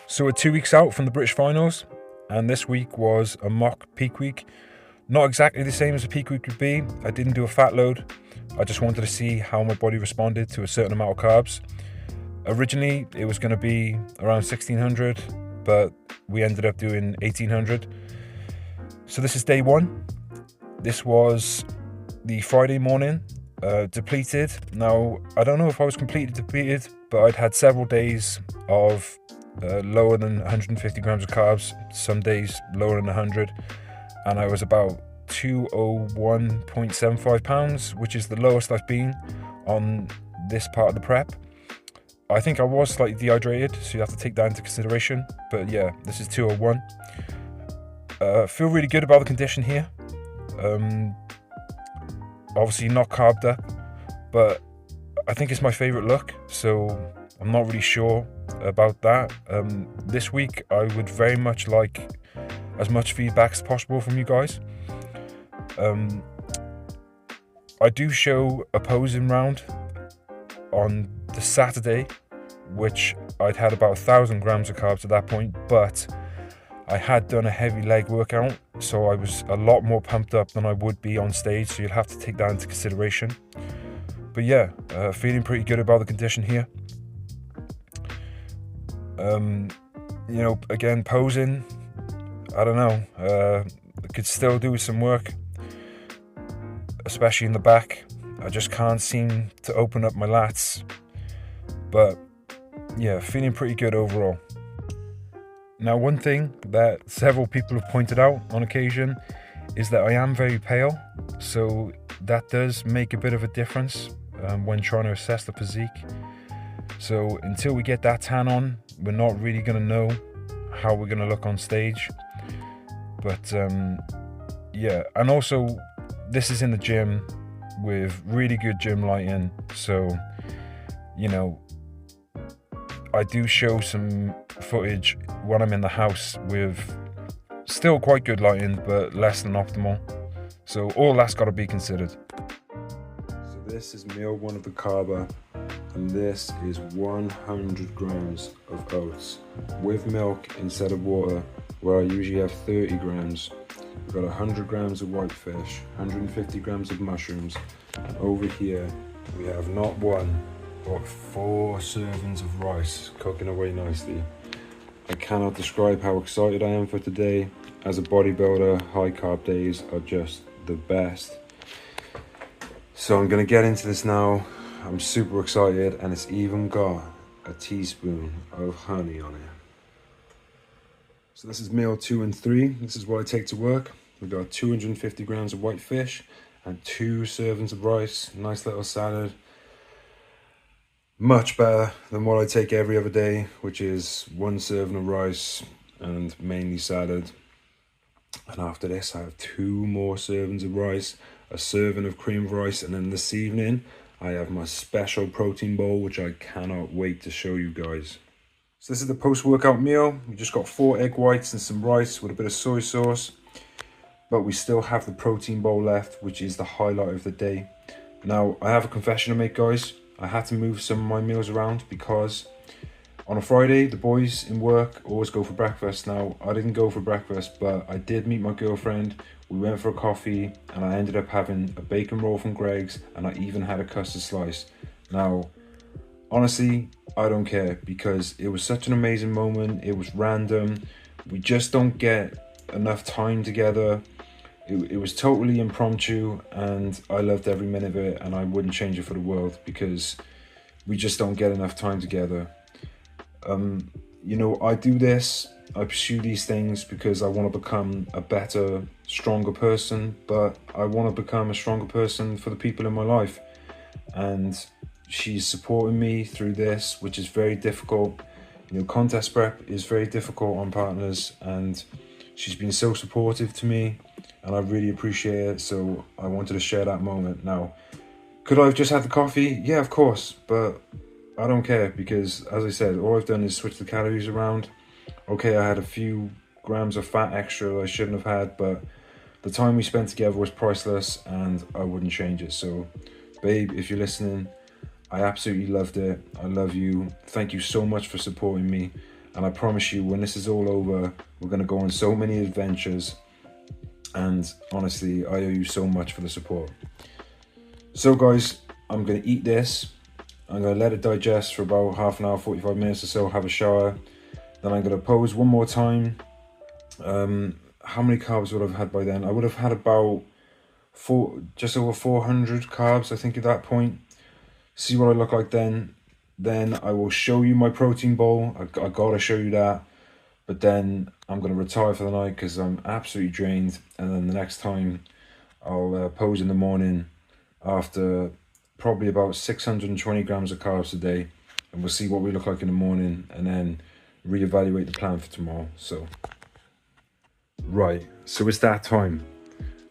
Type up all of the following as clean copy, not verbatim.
So we're 2 weeks out from the British finals, and this week was a mock peak week. Not exactly the same as a peak week would be. I didn't do a fat load. I just wanted to see how my body responded to a certain amount of carbs. Originally, it was going to be around 1600, but we ended up doing 1800. So this is day one. This was the Friday morning, depleted. Now, I don't know if I was completely depleted, but I'd had several days of lower than 150 grams of carbs, some days lower than 100, and I was about 201.75 pounds, which is the lowest I've been on this part of the prep. I think I was slightly dehydrated, so you have to take that into consideration, but yeah, this is 201. Feel really good about the condition here. Obviously not carbed up, but I think it's my favorite look, so I'm not really sure about that. This week I would very much like as much feedback as possible from you guys. I do show a posing round on the Saturday, which I'd had about 1,000 grams of carbs at that point, but I had done a heavy leg workout, so I was a lot more pumped up than I would be on stage, so you'll have to take that into consideration. But yeah, feeling pretty good about the condition here. Again, posing, I don't know, I could still do some work, especially in the back. I just can't seem to open up my lats, but yeah, feeling pretty good overall. Now, one thing that several people have pointed out on occasion is that I am very pale, so that does make a bit of a difference when trying to assess the physique. So until we get that tan on, we're not really going to know how we're going to look on stage. But yeah, and also this is in the gym with really good gym lighting, so I do show some footage when I'm in the house with still quite good lighting, but less than optimal. So all that's got to be considered. So this is meal one of the carb, and this is 100 grams of oats with milk instead of water, where I usually have 30 grams. We've got 100 grams of white fish, 150 grams of mushrooms, and over here we have not one, but 4 servings of rice cooking away nicely. I cannot describe how excited I am for today. As a bodybuilder, high carb days are just the best. So I'm gonna get into this now. I'm super excited, and it's even got a teaspoon of honey on it. So this is meal 2 and 3. This is what I take to work. We've got 250 grams of white fish and 2 servings of rice. Nice little salad. Much better than what I take every other day, which is 1 serving of rice and mainly salad. And after this, I have 2 more servings of rice, a serving of cream of rice, and then this evening, I have my special protein bowl, which I cannot wait to show you guys. So this is the post-workout meal. We just got 4 egg whites and some rice with a bit of soy sauce. But we still have the protein bowl left, which is the highlight of the day. Now, I have a confession to make, guys. I had to move some of my meals around because on a Friday, the boys in work always go for breakfast. Now, I didn't go for breakfast, but I did meet my girlfriend. We went for a coffee, and I ended up having a bacon roll from Greg's, and I even had a custard slice. Now, honestly, I don't care because it was such an amazing moment. It was random. We just don't get enough time together. It was totally impromptu, and I loved every minute of it, and I wouldn't change it for the world because we just don't get enough time together. I do this, I pursue these things because I want to become a better, stronger person, but I want to become a stronger person for the people in my life. And she's supporting me through this, which is very difficult. Contest prep is very difficult on partners, and she's been so supportive to me, and I really appreciate it. So I wanted to share that moment. Now, could I have just had the coffee? Yeah, of course, but I don't care because, as I said, all I've done is switch the calories around. Okay, I had a few grams of fat extra that I shouldn't have had, but the time we spent together was priceless, and I wouldn't change it. So, babe, if you're listening, I absolutely loved it. I love you. Thank you so much for supporting me. And I promise you, when this is all over, we're going to go on so many adventures. And honestly, I owe you so much for the support. So guys, I'm going to eat this. I'm going to let it digest for about half an hour, 45 minutes or so, have a shower. Then I'm going to pose one more time. How many carbs would I have had by then? I would have had about just over 400 carbs, I think, at that point. See what I look like then. Then I will show you my protein bowl. I gotta show you that. But then I'm gonna retire for the night because I'm absolutely drained. And then the next time I'll pose in the morning after probably about 620 grams of carbs a day. And we'll see what we look like in the morning and then reevaluate the plan for tomorrow. So, right, so it's that time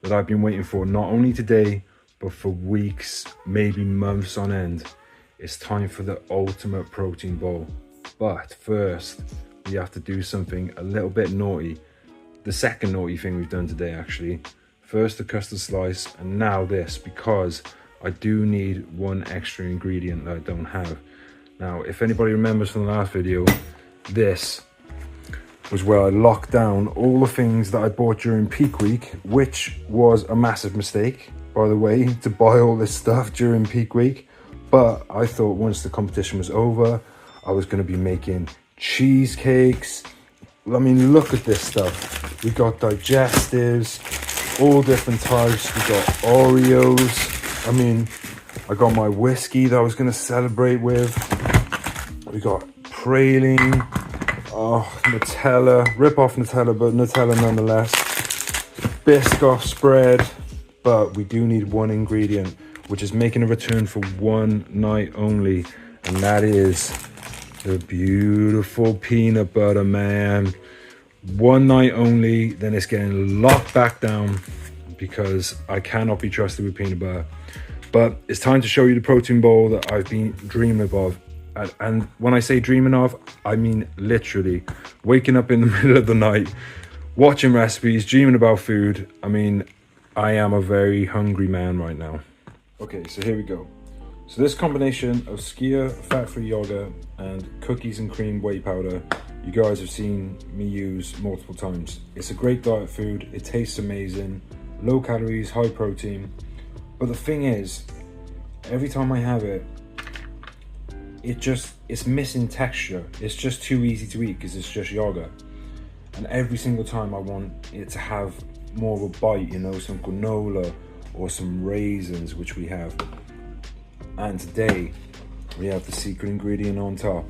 that I've been waiting for, not only today, but for weeks, maybe months on end. It's time for the ultimate protein bowl. But first, we have to do something a little bit naughty. The second naughty thing we've done today, actually. First the custard slice, and now this, because I do need one extra ingredient that I don't have. Now, if anybody remembers from the last video, this was where I locked down all the things that I bought during peak week, which was a massive mistake, by the way, to buy all this stuff during peak week. But I thought once the competition was over, I was going to be making cheesecakes. I mean, look at this stuff. We got digestives, all different types. We got Oreos. I mean, I got my whiskey that I was going to celebrate with. We got praline. Oh, Nutella. Rip off Nutella, but Nutella nonetheless. Biscoff spread. But we do need one ingredient, which is making a return for one night only, and that is the beautiful peanut butter, man. One night only, then it's getting locked back down because I cannot be trusted with peanut butter. But it's time to show you the protein bowl that I've been dreaming of. And when I say dreaming of, I mean literally waking up in the middle of the night, watching recipes, dreaming about food. I mean, I am a very hungry man right now. Okay, so here we go. So this combination of skyr, fat-free yogurt, and cookies and cream whey powder, you guys have seen me use multiple times. It's a great diet food. It tastes amazing, low calories, high protein. But the thing is, every time I have it, it's missing texture. It's just too easy to eat because it's just yogurt. And every single time I want it to have more of a bite, you know, some granola or some raisins, which we have. And today we have the secret ingredient on top.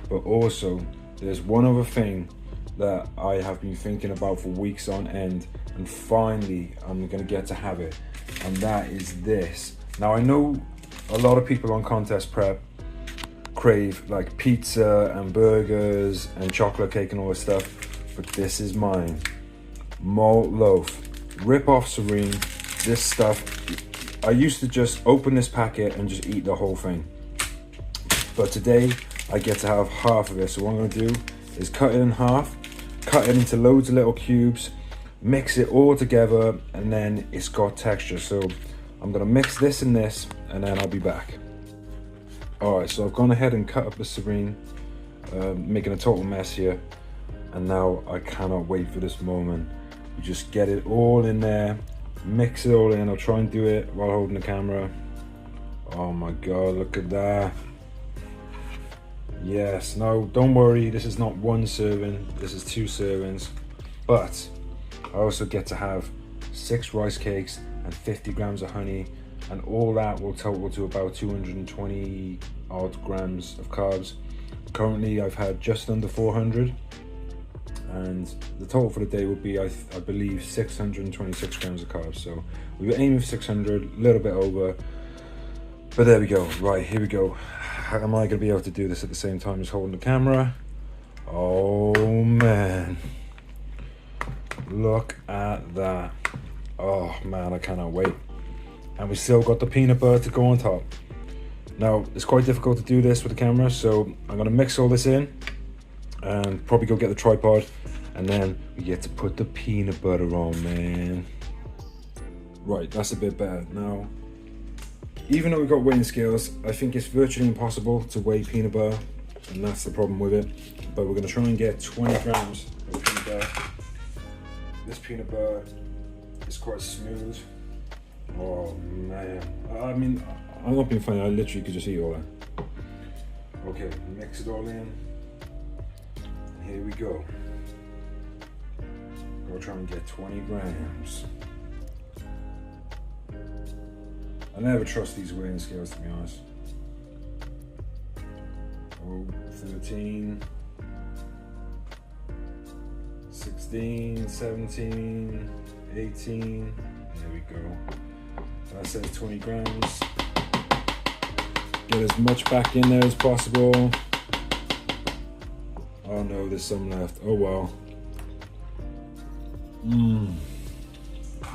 But also there's one other thing that I have been thinking about for weeks on end, and finally I'm gonna get to have it, and that is this. Now I know a lot of people on contest prep crave like pizza and burgers and chocolate cake and all this stuff, but this is mine. Malt loaf, rip off Serene. This stuff, I used to just open this packet and just eat the whole thing, but today I get to have half of it. So what I'm gonna do is cut it in half, cut it into loads of little cubes, mix it all together, and then it's got texture. So I'm gonna mix this and this, and then I'll be back. All right, so I've gone ahead and cut up the Serene, making a total mess here, and now I cannot wait for this moment. You just get it all in there, mix it all in. I'll try and do it while holding the camera. Oh my God, look at that. Yes, no, don't worry, this is not one serving, this is 2 servings. But I also get to have 6 rice cakes and 50 grams of honey, and all that will total to about 220 odd grams of carbs. Currently I've had just under 400, and the total for the day will be, I believe, 626 grams of carbs. So we were aiming for 600, a little bit over, but there we go. Right, here we go. How am I going to be able to do this at the same time as holding the camera? Oh man, look at that. Oh man, I cannot wait. And we still got the peanut butter to go on top. Now, it's quite difficult to do this with the camera, so I'm going to mix all this in and probably go get the tripod, and then we get to put the peanut butter on, man. Right, that's a bit better. Now, even though we've got weighing scales, I think it's virtually impossible to weigh peanut butter. and that's the problem with it. But we're gonna try and get 20 grams of peanut butter. This peanut butter is quite smooth. Oh man, I mean, I'm not being funny, I literally could just eat all that. Okay, mix it all in. Here we go. We'll try and get 20 grams. I never trust these weighing scales, to be honest. Oh, 13, 16, 17, 18. There we go. That says 20 grams. Get as much back in there as possible. Oh no, there's some left. Oh well.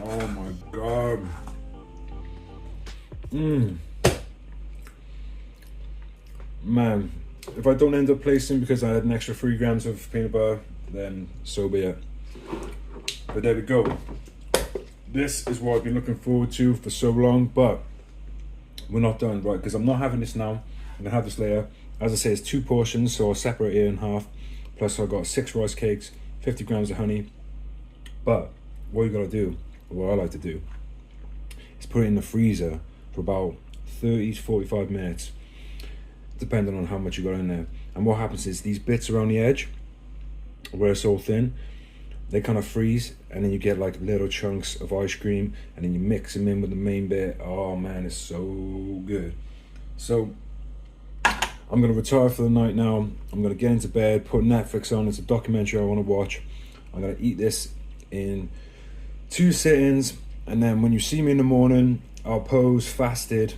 Oh my god. Man, if I don't end up placing because I had an extra 3 grams of peanut butter, then so be it. But there we go. This is what I've been looking forward to for so long, but we're not done, right? Because I'm not having this now. I'm gonna have this later. As I say, it's 2 portions, so I'll separate it in half. Plus I've got 6 rice cakes, 50 grams of honey. But what you gotta do, what I like to do, is put it in the freezer for about 30 to 45 minutes, depending on how much you got in there. And what happens is these bits around the edge, where it's all thin, they kind of freeze, and then you get like little chunks of ice cream, and then you mix them in with the main bit. Oh man, it's so good. So I'm gonna retire for the night now. I'm gonna get into bed, put Netflix on. It's a documentary I want to watch. I'm gonna eat this in 2 sittings, and then when you see me in the morning, I'll pose fasted,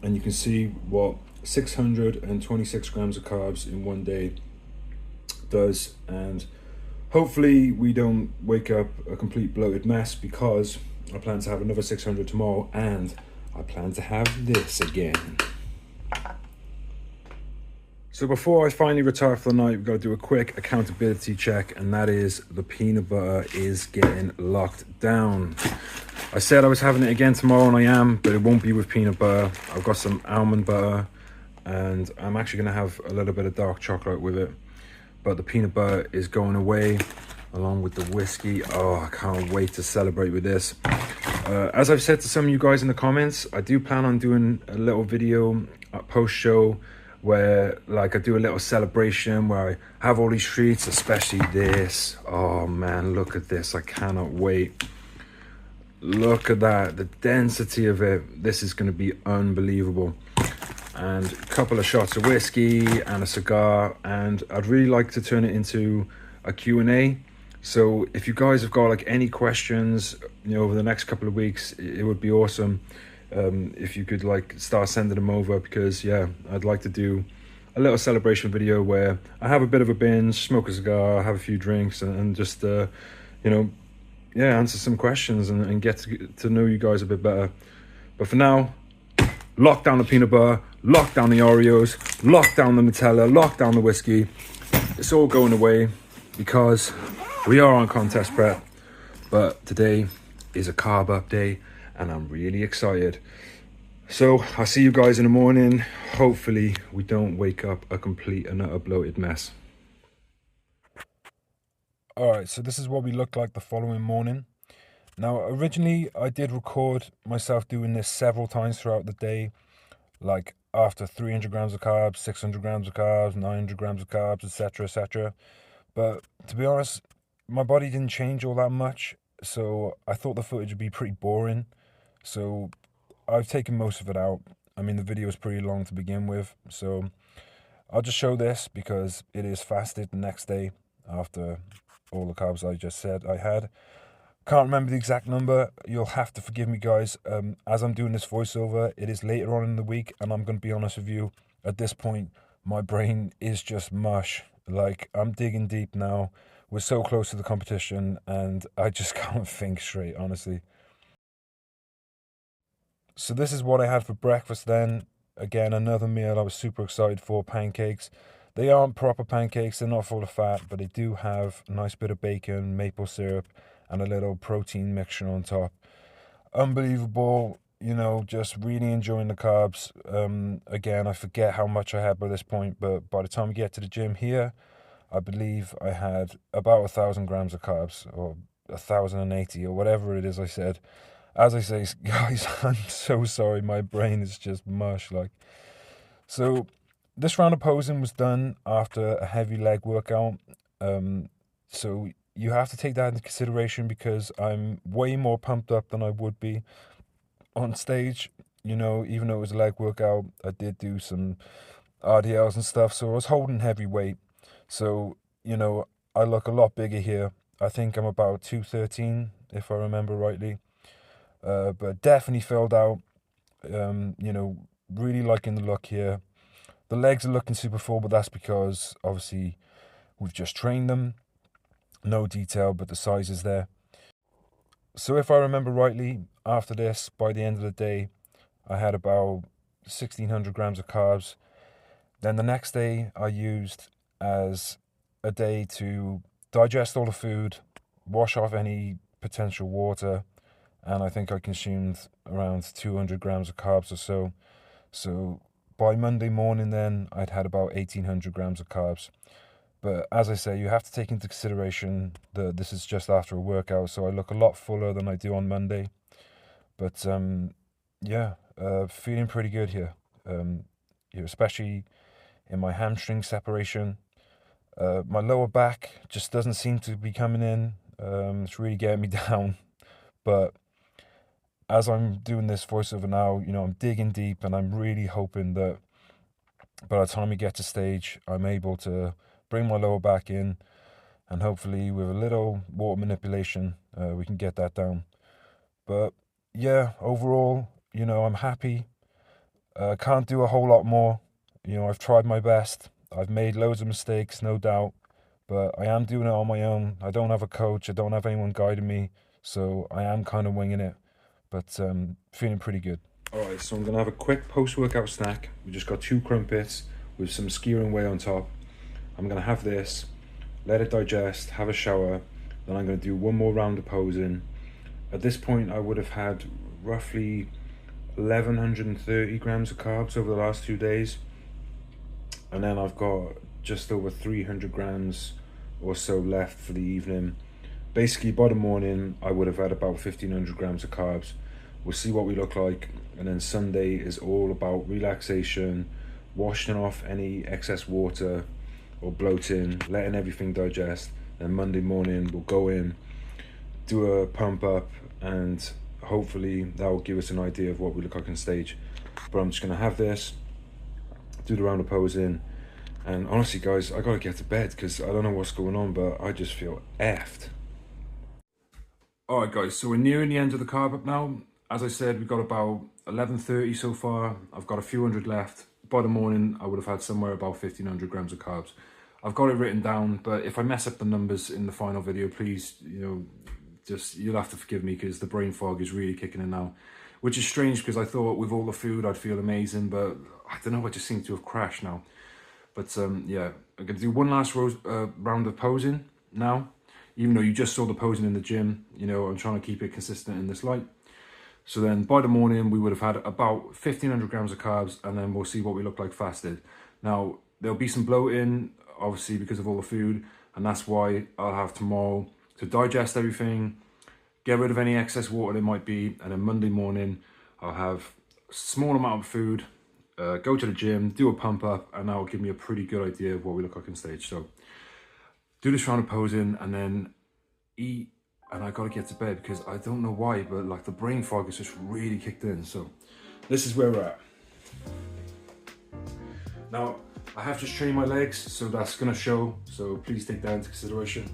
and you can see what 626 grams of carbs in 1 day does. And hopefully we don't wake up a complete bloated mess, because I plan to have another 600 tomorrow, and I plan to have this again. So before I finally retire for the night, we've got to do a quick accountability check, and that is the peanut butter is getting locked down. I said I was having it again tomorrow, and I am, but it won't be with peanut butter. I've got some almond butter, and I'm actually going to have a little bit of dark chocolate with it. But the peanut butter is going away along with the whiskey. Oh, I can't wait to celebrate with this. As I've said to some of you guys in the comments, I do plan on doing a little video post-show where like I do a little celebration where I have all these treats, especially this. Oh man, look at this. I cannot wait. Look at that, the density of it. This is going to be unbelievable. And a couple of shots of whiskey and a cigar, and I'd really like to turn it into a Q&A. So if you guys have got like any questions, you know, over the next couple of weeks, it would be awesome if you could like start sending them over, because yeah, I'd like to do a little celebration video where I have a bit of a binge, smoke a cigar, have a few drinks, and just you know, yeah, answer some questions and get to know you guys a bit better. But for now, lock down the peanut butter, lock down the Oreos, lock down the Nutella, lock down the whiskey. It's all going away because we are on contest prep. But today is a carb up day, and I'm really excited. So I'll see you guys in the morning. Hopefully we don't wake up a complete and utter bloated mess. All right, so this is what we look like the following morning. Now, originally I did record myself doing this several times throughout the day, like after 300 grams of carbs, 600 grams of carbs, 900 grams of carbs, etc., etc. But to be honest, my body didn't change all that much, so I thought the footage would be pretty boring. So I've taken most of it out. I mean, the video is pretty long to begin with, so I'll just show this because it is fasted the next day after all the carbs I just said I had. Can't remember the exact number. You'll have to forgive me, guys. As I'm doing this voiceover, it is later on in the week, and I'm going to be honest with you, at this point, my brain is just mush. Like, I'm digging deep now. We're so close to the competition, and I just can't think straight, honestly. So this is what I had for breakfast then. Again, another meal I was super excited for, pancakes. They aren't proper pancakes, they're not full of fat, but they do have a nice bit of bacon, maple syrup, and a little protein mixture on top. Unbelievable. you know, just really enjoying the carbs. Again, I forget how much I had by this point, but by the time we get to the gym here, I believe I had about 1,000 grams of carbs, or 1,080, or whatever it is I said. As I say, guys, I'm so sorry. My brain is just mush. Like, so this round of posing was done after a heavy leg workout. So you have to take that into consideration because I'm way more pumped up than I would be on stage. You know, even though it was a leg workout, I did do some RDLs and stuff, so I was holding heavy weight. So, you know, I look a lot bigger here. I think I'm about 213, if I remember rightly. But definitely filled out. You know, really liking the look here. The legs are looking super full, but that's because obviously we've just trained them. No detail, but the size is there. So if I remember rightly, after this, by the end of the day, I had about 1,600 grams of carbs. Then the next day I used as a day to digest all the food, wash off any potential water, and I think I consumed around 200 grams of carbs or so. So by Monday morning then, I'd had about 1,800 grams of carbs. But as I say, you have to take into consideration that this is just after a workout, so I look a lot fuller than I do on Monday. But yeah, feeling pretty good here. Especially in my hamstring separation. My lower back just doesn't seem to be coming in. It's really getting me down. But as I'm doing this voiceover now, you know, I'm digging deep, and I'm really hoping that by the time we get to stage, I'm able to bring my lower back in, and hopefully with a little water manipulation, we can get that down. But yeah, overall, you know, I'm happy. Can't do a whole lot more. You know, I've tried my best. I've made loads of mistakes, no doubt, but I am doing it on my own. I don't have a coach. I don't have anyone guiding me, so I am kind of winging it, but feeling pretty good. All right, so I'm gonna have a quick post-workout snack. We just got 2 crumpets with some skyr whey on top. I'm gonna have this, let it digest, have a shower, then I'm gonna do one more round of posing. At this point, I would have had roughly 1,130 grams of carbs over the last 2 days, and then I've got just over 300 grams or so left for the evening. Basically, by the morning, I would have had about 1,500 grams of carbs. We'll see what we look like, and then Sunday is all about relaxation, washing off any excess water or bloating, letting everything digest. Then Monday morning, we'll go in, do a pump up, and hopefully that will give us an idea of what we look like on stage. But I'm just gonna have this, do the round of posing, and honestly guys, I gotta get to bed because I don't know what's going on, but I just feel effed. Alright guys, so we're nearing the end of the carb up now. As I said, we've got about 1130 so far. I've got a few hundred left. By the morning, I would have had somewhere about 1,500 grams of carbs. I've got it written down, but if I mess up the numbers in the final video, please, you know, just, you'll have to forgive me because the brain fog is really kicking in now. Which is strange because I thought with all the food I'd feel amazing, but I don't know, I just seem to have crashed now. But yeah, I'm going to do one last round of posing now. Even though you just saw the posing in the gym, you know, I'm trying to keep it consistent in this light. So then by the morning, we would have had about 1,500 grams of carbs, and then we'll see what we look like fasted. Now, there'll be some bloating, obviously, because of all the food, and that's why I'll have tomorrow to digest everything, get rid of any excess water there might be, and then Monday morning, I'll have a small amount of food, go to the gym, do a pump up, and that will give me a pretty good idea of what we look like on stage. So do this round of posing and then eat, and I gotta get to bed because I don't know why, but like the brain fog is just really kicked in. So this is where we're at. Now, I have just trained my legs, so that's gonna show, so please take that into consideration.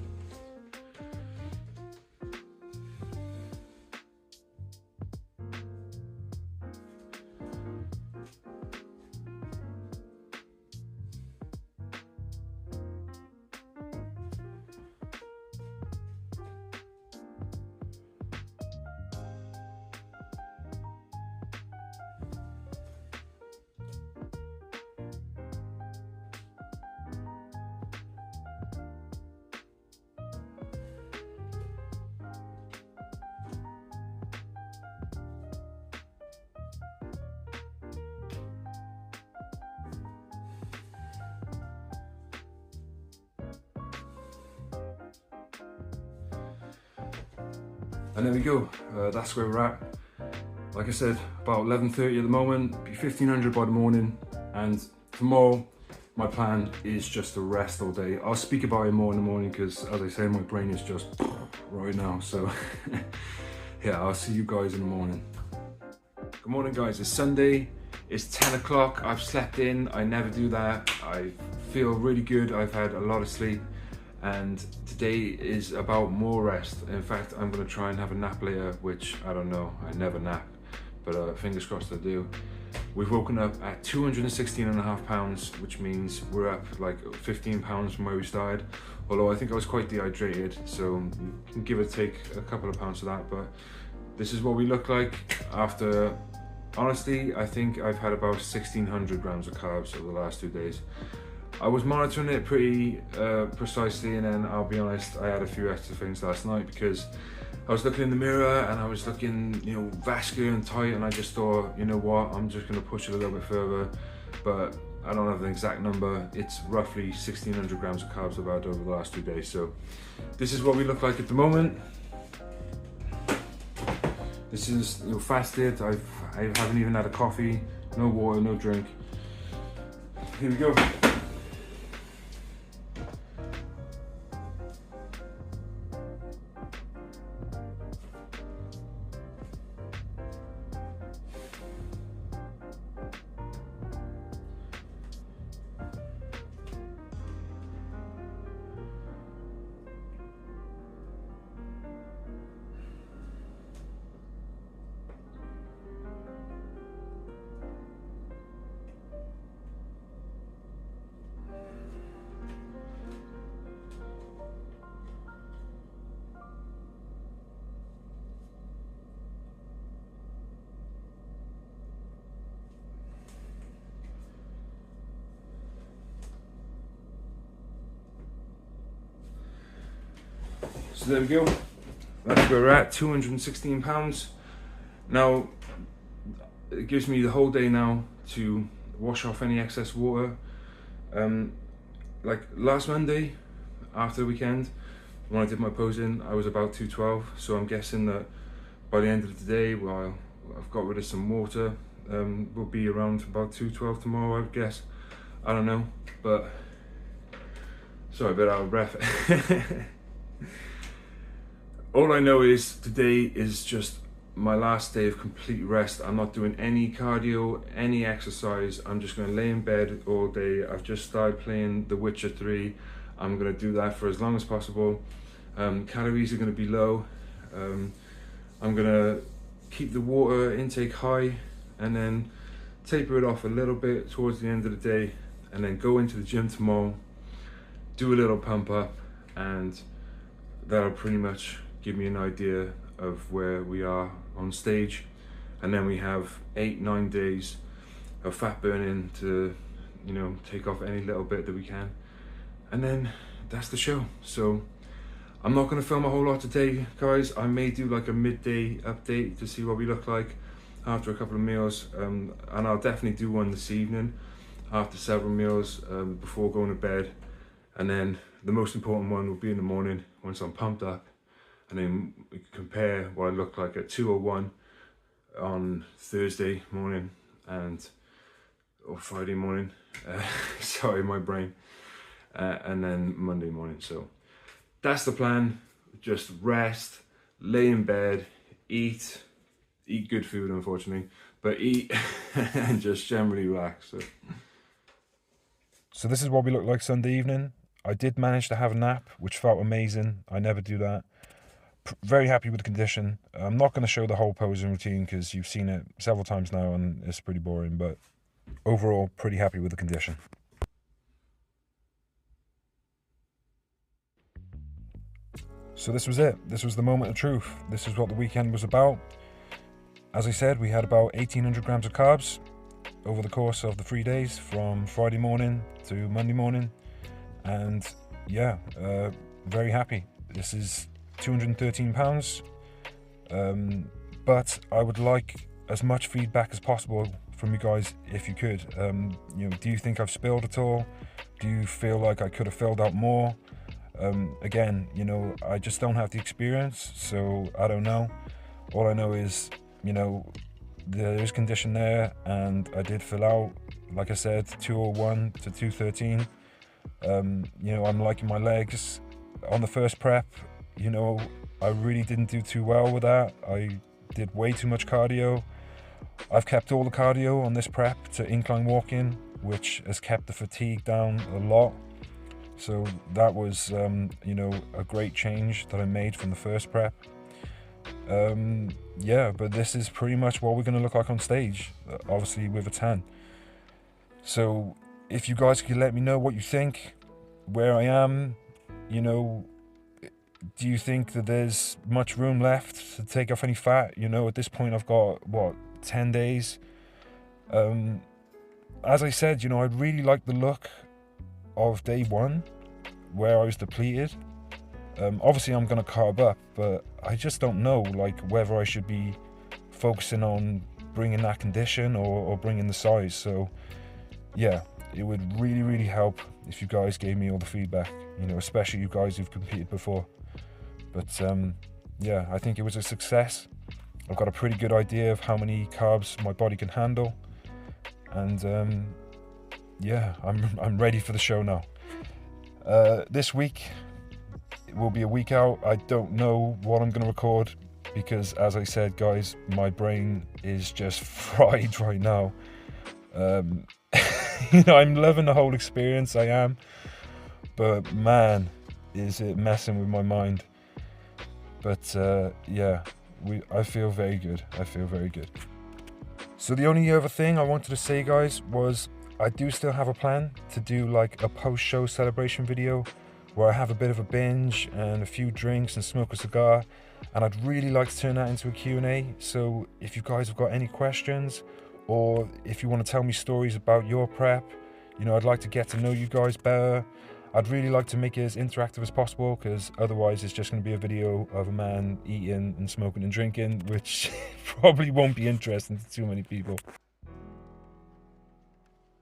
And there we go, that's where we're at. Like I said, about 11:30 at the moment, be 1500 by the morning, and tomorrow my plan is just to rest all day. I'll speak about it more in the morning because, as I say, my brain is just right now, so yeah, I'll see you guys in the morning. Good morning guys, it's Sunday, it's 10 o'clock, I've slept in, I never do that, I feel really good, I've had a lot of sleep, and today is about more rest. In fact, I'm going to try and have a nap later, which I don't know, I never nap, but fingers crossed I do. We've woken up at 216.5 pounds, which means we're up like 15 pounds from where we started, although I think I was quite dehydrated, so you can give or take a couple of pounds of that, but this is what we look like after, honestly, I think I've had about 1600 grams of carbs over the last 2 days. I was monitoring it pretty precisely, and then I'll be honest, I had a few extra things last night because I was looking in the mirror and I was looking, you know, vascular and tight, and I just thought, you know what, I'm just going to push it a little bit further, but I don't have an exact number. It's roughly 1600 grams of carbs I've had over the last 2 days. So this is what we look like at the moment. This is, you know, fasted. I haven't even had a coffee, no water, no drink. Here we go. So there we go, that's where we're at, 216 pounds. Now, it gives me the whole day now to wash off any excess water. Like last Monday, after the weekend, when I did my posing, I was about 212, so I'm guessing that by the end of the day, while I've got rid of some water, we'll be around about 212 tomorrow, I would guess. I don't know, but sorry, a bit out of breath. All I know is today is just my last day of complete rest. I'm not doing any cardio, any exercise. I'm just going to lay in bed all day. I've just started playing The Witcher 3. I'm going to do that for as long as possible. Calories are going to be low. I'm going to keep the water intake high and then taper it off a little bit towards the end of the day, and then go into the gym tomorrow, do a little pump up, and that'll pretty much give me an idea of where we are on stage. And then we have 8-9 days of fat burning to, you know, take off any little bit that we can, and then that's the show. So I'm not going to film a whole lot today, guys. I may do like a midday update to see what we look like after a couple of meals, and I'll definitely do one this evening after several meals, before going to bed. And then the most important one will be in the morning once I'm pumped up, and then we can compare what I look like at 2:01 on Thursday morning or Friday morning, sorry, my brain, and then Monday morning. So that's the plan. Just rest, lay in bed, eat good food, unfortunately, but eat and just generally relax. So this is what we look like Sunday evening. I did manage to have a nap, which felt amazing. I never do that. Very happy with the condition. I'm not going to show the whole posing routine because you've seen it several times now and it's pretty boring, but overall pretty happy with the condition. So this was it. This was the moment of truth. This is what the weekend was about. As I said, we had about 1800 grams of carbs over the course of the 3 days, from Friday morning to Monday morning, and yeah, very happy. This is 213 pounds, but I would like as much feedback as possible from you guys if you could. You know, do you think I've spilled at all? Do you feel like I could have filled out more? Again, you know, I just don't have the experience, so I don't know. All I know is, you know, there is condition there, and I did fill out, like I said, 201 to 213. You know, I'm liking my legs. On the first prep, you know, I really didn't do too well with that. I did way too much cardio. I've kept all the cardio on this prep to incline walking, which has kept the fatigue down a lot. So that was, you know, a great change that I made from the first prep. Yeah, but this is pretty much what we're going to look like on stage, obviously with a 10. So if you guys could let me know what you think, where I am, you know, do you think that there's much room left to take off any fat? You know, at this point I've got, what, 10 days? As I said, you know, I really like the look of day one, where I was depleted. Obviously I'm going to carb up, but I just don't know, like, whether I should be focusing on bringing that condition or bringing the size. So yeah, it would really, really help if you guys gave me all the feedback, you know, especially you guys who've competed before. But yeah, I think it was a success. I've got a pretty good idea of how many carbs my body can handle, and yeah, I'm ready for the show now. This week it will be a week out. I don't know what I'm going to record because, as I said, guys, my brain is just fried right now. You know, I'm loving the whole experience, I am, but man, is it messing with my mind. But yeah, I feel very good. I feel very good. So the only other thing I wanted to say, guys, was I do still have a plan to do like a post-show celebration video where I have a bit of a binge and a few drinks and smoke a cigar, and I'd really like to turn that into a Q&A. So if you guys have got any questions, or if you want to tell me stories about your prep, you know, I'd like to get to know you guys better. I'd really like to make it as interactive as possible, because otherwise it's just going to be a video of a man eating and smoking and drinking, which probably won't be interesting to too many people.